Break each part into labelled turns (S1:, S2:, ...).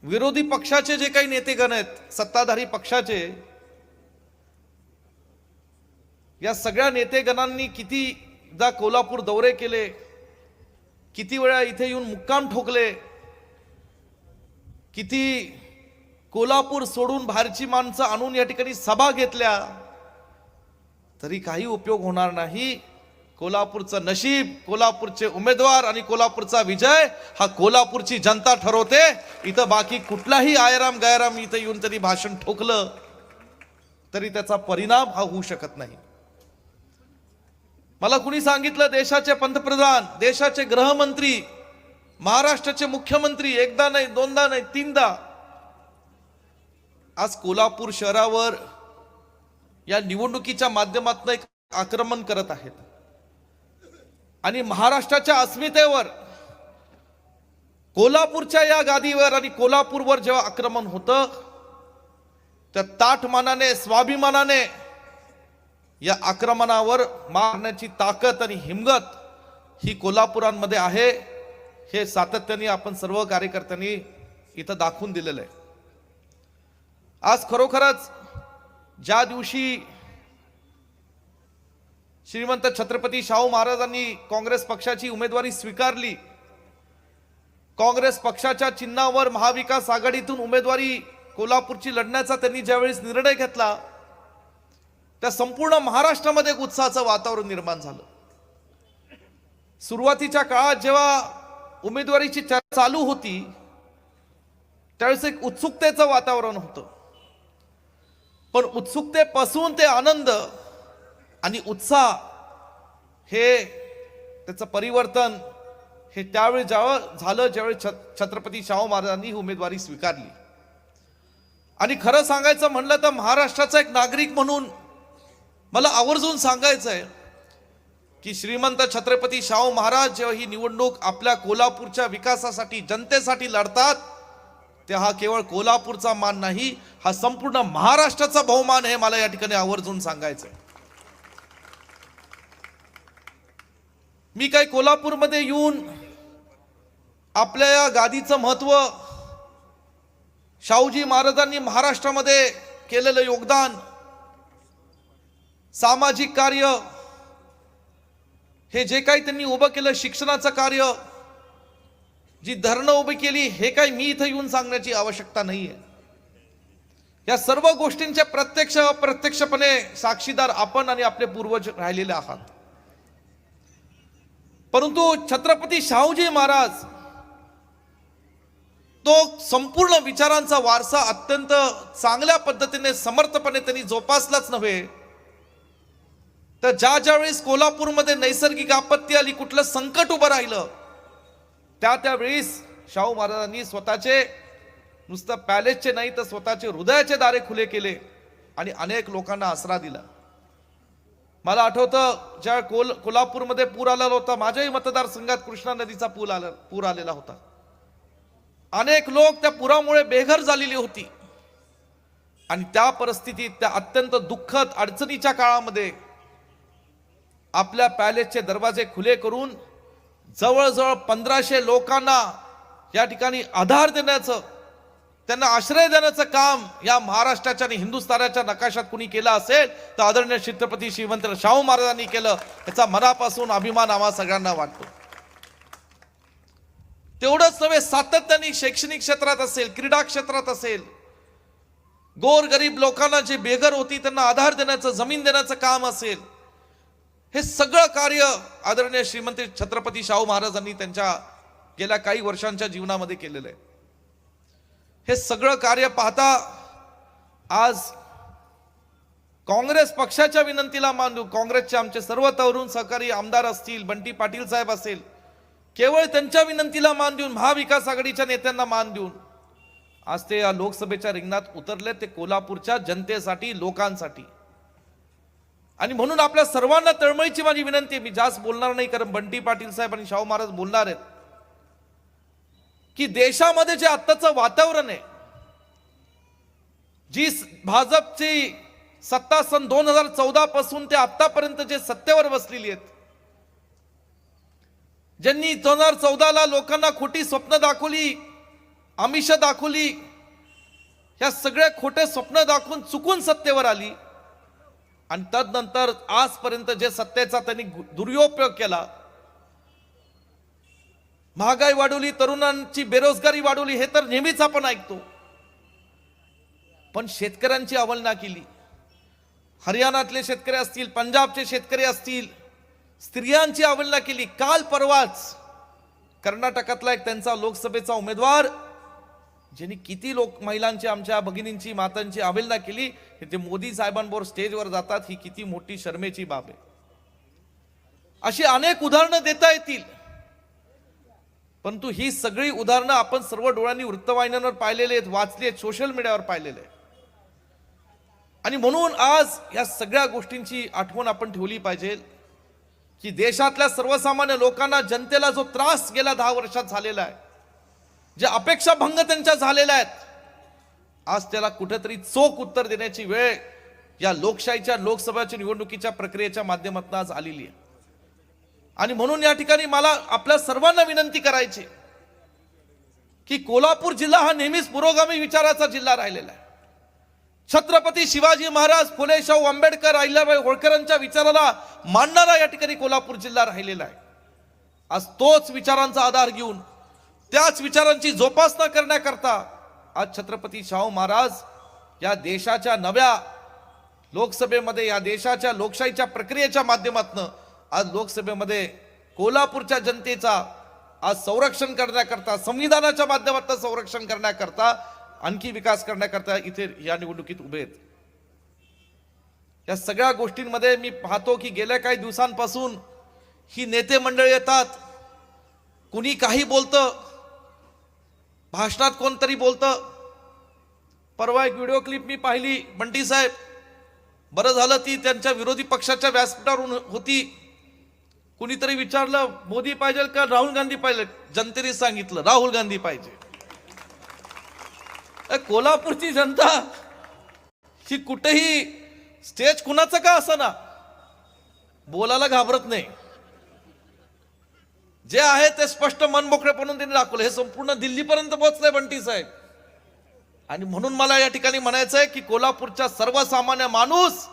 S1: विरोधी पक्षाचे जे काही नेतेगण आहेत, सत्ताधारी पक्षाचे, या सगळ्या नेतेगणांनी कितीदा कोल्हापूर दौरे केले, किती वेळा इथे येऊन मुक्काम ठोकले, किती कोल्हापूर सोडून बाहेरची माणसं आणून या ठिकाणी सभा घेतल्या, तरी काही उपयोग होणार नाही। कोल्हापूरचं नशीब, कोल्हापूरचे उमेदवार आणि कोल्हापूरचा विजय हा कोल्हापूरची जनता ठरवते। इथं बाकी कुठलाही आयराम गायराम इथं येऊन तरी भाषण ठोकलं तरी त्याचा परिणाम हा होऊ शकत नाही। मला कुणी सांगितलं, देशाचे पंतप्रधान, देशाचे गृहमंत्री, महाराष्ट्राचे मुख्यमंत्री एकदा नाही, दोनदा नाही, तीनदा आज कोल्हापूर शहरावर या निवडणुकीच्या माध्यमातून एक आक्रमण करत आहेत आणि महाराष्ट्राच्या अस्मितेवर, कोल्हापूरच्या या गादीवर आणि कोल्हापूरवर जेव्हा आक्रमण होतं, तर ताठमानाने, स्वाभिमानाने या आक्रमणावर मारण्याची ताकद आणि हिंमत ही कोल्हापुरांमध्ये आहे। हे सातत्याने आपण सर्व कार्यकर्त्यांनी इथं दाखवून दिलेलं आहे। आज खरोखरच ज्या दिवशी श्रीमंत छत्रपती शाहू महाराजांनी काँग्रेस पक्षाची उमेदवारी स्वीकारली, काँग्रेस पक्षाच्या चिन्हावर महाविकास आघाडीतून उमेदवारी कोल्हापूरची लढण्याचा त्यांनी ज्यावेळेस निर्णय घेतला, त्या संपूर्ण महाराष्ट्रामध्ये एक उत्साहाचं वातावरण निर्माण झालं। सुरुवातीच्या काळात जेव्हा उमेदवारीची चर्चा चालू होती, त्यावेळेस एक उत्सुकतेचं वातावरण होतं, पण उत्सुकतेपासून ते आनंद आणि उत्साह हे त्याचं परिवर्तन हे त्यावेळी झालं ज्यावेळी छत्रपती शाहू महाराजांनी ही उमेदवारी स्वीकारली। आणि खरं सांगायचं म्हणलं तर महाराष्ट्राचा एक नागरिक म्हणून मला आवर्जून सांगायचं आहे की श्रीमंत छत्रपती शाहू महाराज जेव्हा ही निवडणूक आपल्या कोल्हापूरच्या विकासासाठी, जनतेसाठी लढतात, ते हा केवळ कोल्हापूरचा मान नाही, हा संपूर्ण महाराष्ट्राचा बहुमान हे मला या ठिकाणी आवर्जून सांगायचं आहे। मी काही कोल्हापूरमध्ये येऊन आपल्या या गादीचं महत्व, शाहूजी महाराजांनी महाराष्ट्रामध्ये केलेलं योगदान, सामाजिक कार्य, हे जे काही त्यांनी उभं केलं, शिक्षणाचं कार्य, जी धरणं उभी केली, हे काही मी इथं येऊन सांगण्याची आवश्यकता नाहीये। या सर्व गोष्टींचे प्रत्यक्ष अप्रत्यक्षपणे साक्षीदार आपण आणि आपले पूर्वज राहिलेले आहात। परंतु छत्रपती शाहूजी महाराज तो संपूर्ण विचारांचा वारसा अत्यंत चांगल्या पद्धतीने, समर्थपणे त्यांनी जोपासलाच नव्हे, तर ज्या वेळेस कोल्हापूरमध्ये नैसर्गिक आपत्ती आली, कुठलं संकट उभं राहिलं, त्यावेळेस शाहू महाराजांनी स्वतःचे नुसतं पॅलेसचे नाही तर स्वतःचे हृदयाचे दारे खुले केले आणि अनेक लोकांना आसरा दिला। मला आठवतं ज्या कोल्हापूरमध्ये पूर आलेला होता, माझ्याही मतदारसंघात कृष्णा नदीचा पूर आलेला होता, अनेक लोक त्या पुरामुळे बेघर झालेली होती आणि त्या परिस्थितीत, त्या अत्यंत दुःखद अडचणीच्या काळामध्ये आपल्या पॅलेसचे दरवाजे खुले करून जवळजवळ 1500 लोकांना या ठिकाणी आधार देण्याचं, त्यांना आश्रय देण्याचं काम या महाराष्ट्राच्या आणि हिंदुस्थानाच्या नकाशात कुणी केलं असेल तर आदरणीय छत्रपती श्रीमंत शाहू महाराजांनी केलं। याचा मनापासून अभिमान आम्हा सगळ्यांना वाटतो। तेवढंच नव्हे, सातत्याने शैक्षणिक क्षेत्रात असेल, क्रीडा क्षेत्रात असेल, गोरगरीब लोकांना जे बेघर होती त्यांना आधार देण्याचं, जमीन देण्याचं काम असेल, हे सगळं कार्य आदरणीय श्रीमंत छत्रपती शाहू महाराजांनी त्यांच्या गेल्या काही वर्षांच्या जीवनामध्ये केलेलं आहे। हे सगळं कार्य पाहता आज काँग्रेस पक्षाच्या विनंतीला मान देऊन, काँग्रेसचे आमचे सर्व तरुण सहकारी आमदार असतील, बंटी पाटील साहेब असेल, केवळ त्यांच्या विनंतीला मान देऊन, महाविकास आघाडीच्या नेत्यांना मान देऊन आज ते या लोकसभेच्या रिंगणात उतरले, ते कोल्हापूरच्या जनतेसाठी, लोकांसाठी। आणि म्हणून आपल्या सर्वांना तळमळीची माझी विनंती आहे, मी जास्त बोलणार नाही कारण बंटी पाटील साहेब आणि शाहू महाराज बोलणार आहेत, की देशामध्ये जे आत्ताचं वातावरण आहे, जी भाजपची सत्ता सन 2014 पासून ते आतापर्यंत जे सत्तेवर बसलेली आहेत, ज्यांनी 2014 ला लोकांना खोटी स्वप्न दाखवली, आमिष दाखवली, ह्या सगळ्या खोटे स्वप्न दाखवून चुकून सत्तेवर आली आणि तदनंतर आजपर्यंत जे सत्तेचा त्यांनी दुरुपयोग केला, महागाई वाढवली, तरुणांची बेरोजगारी वाढवली, हे तर नेहमीच आपण ऐकतो. पण शेतकऱ्यांची अवहेलना केली. हरियाणातले शेतकरी असतील, पंजाबचे शेतकरी असतील, स्त्रियांची अवहेलना केली. काल परवाच कर्नाटकातला एक त्यांचा लोकसभेचा उमेदवार ज्यांनी किती महिलांची, आमच्या भगिनींची, मातांची अवहेलना केली, ते मोदी साहेबांबरोबर स्टेजवर जातात, ही किती मोठी शर्मेची बाब आहे. अशी अनेक उदाहरणं देता येतील, परंतु ही सगळी उदाहरणं आपण सर्व डोळ्यांनी वृत्तवाहिन्यांवर पाहिलेले आहेत, वाचली आहेत, सोशल मीडियावर पाहिलेले आहेत. आणि म्हणून आज या सगळ्या गोष्टींची आठवण आपण ठेवली पाहिजे की देशातल्या सर्वसामान्य लोकांना, जनतेला जो त्रास गेल्या 10 वर्षात झालेला आहे, जे अपेक्षा भंग त्यांच्या झालेल्या आहेत, आज त्याला कुठेतरी चोख उत्तर देण्याची वेळ या लोकशाहीच्या, लोकसभेच्या निवडणुकीच्या प्रक्रियेच्या माध्यमातून आज आलेली आहे. आणि म्हणून या ठिकाणी मला आपल्या सर्वांना विनंती करायची की कोल्हापूर जिल्हा हा नेहमीच पुरोगामी विचाराचा जिल्हा राहिलेला आहे. छत्रपती शिवाजी महाराज, फुले शाहू आंबेडकर, अहिल्याबाई होळकरांच्या विचाराला मानणारा या ठिकाणी कोल्हापूर जिल्हा राहिलेला आहे. आज तोच विचारांचा आधार घेऊन, त्याच विचारांची जोपासना करण्याकरता आज छत्रपती शाहू महाराज या देशाच्या नव्या लोकसभेमध्ये, या देशाच्या लोकशाहीच्या प्रक्रियेच्या माध्यमातून आज लोकसभेमध्ये कोल्हापूरच्या जनतेचा आज संरक्षण करण्याकरता, संविधानाच्या माध्यमातून संरक्षण करण्याकरता, आणखी विकास करण्याकरता इथे या निवडणुकीत उभे आहेत. या सगळ्या गोष्टींमध्ये मी पाहतो की गेल्या काही दिवसांपासून ही नेते मंडळी येतात, कुणी काही बोलतं, भाषणात कोणतरी बोलतं. परवा एक व्हिडिओ क्लिप मी पाहिली, बंटी साहेब, बरं झालं ती त्यांच्या विरोधी पक्षाच्या व्यासपीठावर होती. कुणीतरी विचारलं मोदी पाहिजे का राहुल गांधी पाहिजे, जनतेने सांगितलं राहुल गांधी पाहिजे. कोल्हापूरची जनता ही कुठेही स्टेज कुणाचं का असना बोलायला घाबरत नाही. जे आहे ते स्पष्ट मन मोकळेपणून त्यांनी दाखवलं. हे संपूर्ण दिल्लीपर्यंत पोहोचलंय बंटी साहेब. आणि म्हणून मला या ठिकाणी म्हणायचंय की कोल्हापूरचा सर्वसामान्य माणूस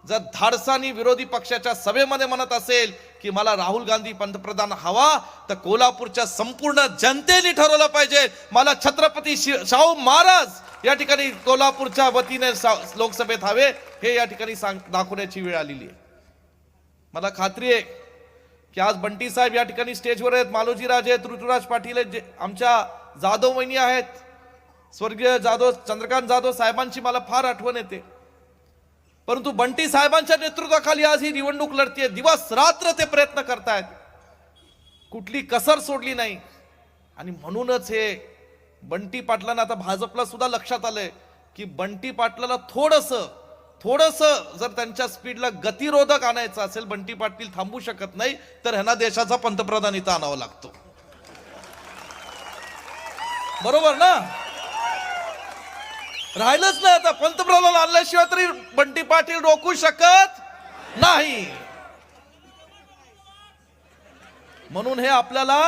S1: जर धाडसानी विरोधी पक्षाच्या सभेमध्ये म्हणत असेल की मला राहुल गांधी पंतप्रधान हवा, तर कोल्हापूरच्या संपूर्ण जनतेने ठरवलं पाहिजे मला छत्रपती शाहू महाराज या ठिकाणी कोल्हापूरच्या वतीने लोकसभेत हवे. हे या ठिकाणी दाखवण्याची वेळ आलेली आहे. मला खात्री आहे की आज बंटी साहेब या ठिकाणी स्टेजवर आहेत, मालोजी राजे आहेत, ऋतुराज पाटील आहेत, आमच्या जाधव वहिनी आहेत, स्वर्गीय जाधव, चंद्रकांत जाधव साहेबांची मला फार आठवण येते. परंतु बंटी साहेबांच्या नेतृत्वाखाली आज ही निवडणूक लढतीये. दिवस रात्र ते प्रयत्न करतायत, कुठली कसर सोडली नाही. आणि म्हणूनच हे बंटी पाटलांना आता भाजपला सुद्धा लक्षात आलंय की बंटी पाटलाला थोडस जर त्यांच्या स्पीडला गतिरोधक आणायचं असेल, बंटी पाटील थांबू शकत नाही, तर ह्यांना देशाचा पंतप्रधान इथं आणावा लागतो. बरोबर ना? राहिलंच नाही. आता पंतप्रधान आणल्याशिवाय तरी बंटी पाटील रोखू शकत नाही. म्हणून हे आपल्याला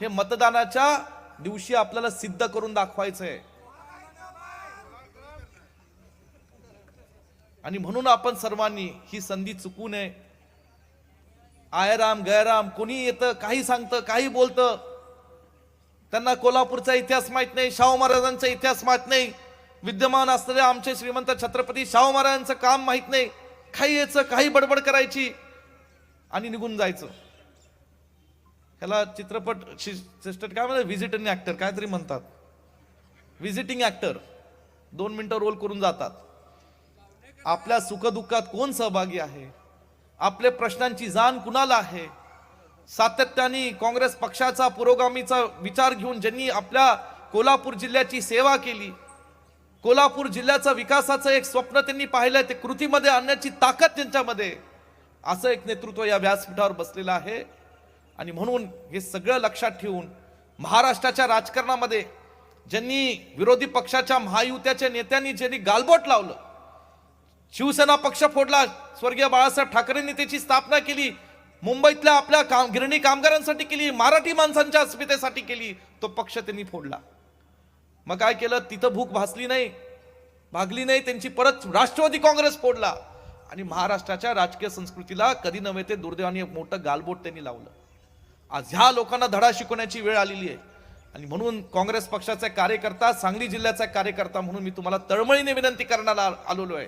S1: हे मतदानाच्या दिवशी आपल्याला सिद्ध करून दाखवायचंय. आणि म्हणून आपण सर्वांनी ही संधी चुकू नये. आयराम गैराम कोणी येतं, काही सांगतं, काही बोलतं. त्यांना कोल्हापूरचा इतिहास माहित नाही, शाहू महाराजांचा इतिहास माहित नाही, विद्यमान असलेल्या आमचे श्रीमंत छत्रपती शाहू महाराजांचं काम माहित नाही. काही यायचं, काही बडबड करायची आणि निघून जायचं. ह्याला चित्रपट काय म्हणतात, व्हिजिटिंग ऍक्टर काहीतरी म्हणतात, व्हिजिटिंग ऍक्टर 2 मिनिटं रोल करून जातात. आपल्या सुखदुःखात कोण सहभागी आहे, आपल्या प्रश्नांची जाण कुणाला आहे. सातत्याने काँग्रेस पक्षाचा पुरोगामीचा विचार घेऊन ज्यांनी आपल्या कोल्हापूर जिल्ह्याची सेवा केली, कोल्हापूर जिल्ह्याचा विकासाचं एक स्वप्न त्यांनी पाहिलंय, ते कृतीमध्ये आणण्याची ताकद त्यांच्यामध्ये, असं एक नेतृत्व या व्यासपीठावर बसलेलं आहे. आणि म्हणून हे सगळं लक्षात ठेवून महाराष्ट्राच्या राजकारणामध्ये ज्यांनी विरोधी पक्षाच्या महायुत्याच्या नेत्यांनी ज्यांनी गालबोट लावलं, शिवसेना पक्ष फोडला, स्वर्गीय बाळासाहेब ठाकरेंनी त्याची स्थापना केली, मुंबईतल्या आपल्या गिरणी कामगारांसाठी केली, मराठी माणसांच्या अस्मितेसाठी केली, तो पक्ष त्यांनी फोडला. मग काय केलं, तिथं भूक भागली नाही, त्यांची परत राष्ट्रवादी काँग्रेस फोडला आणि महाराष्ट्राच्या राजकीय संस्कृतीला कधी नव्हे ते दुर्दैवाने मोठं गालबोट त्यांनी लावलं. आज ह्या लोकांना धडा शिकवण्याची वेळ आलेली आहे. आणि म्हणून काँग्रेस पक्षाचा कार्यकर्ता, सांगली जिल्ह्याचा कार्यकर्ता म्हणून मी तुम्हाला तळमळीने विनंती करण्याला आलेलो आहे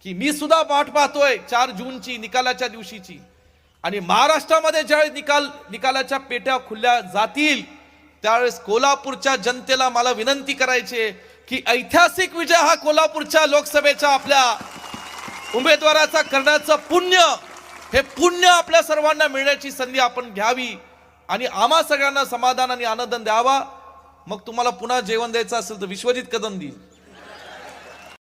S1: की मी सुद्धा वाट पाहतोय 4 जूनची निकालाच्या दिवशीची. आणि महाराष्ट्रामध्ये ज्यावेळी निकालाच्या पेट्या खुल्या जातील त्यावेळेस कोल्हापूरच्या जनतेला मला विनंती करायची आहे की ऐतिहासिक विजय हा कोल्हापूरच्या लोकसभेच्या आपल्या उमेदवाराचा करण्याचं हे पुण्य आपल्या सर्वांना मिळण्याची संधी आपण घ्यावी आणि आम्हा सगळ्यांना समाधान आणि आनंद द्यावा. मग तुम्हाला पुन्हा जेवण द्यायचं असेल तर विश्वजित कदम देईल.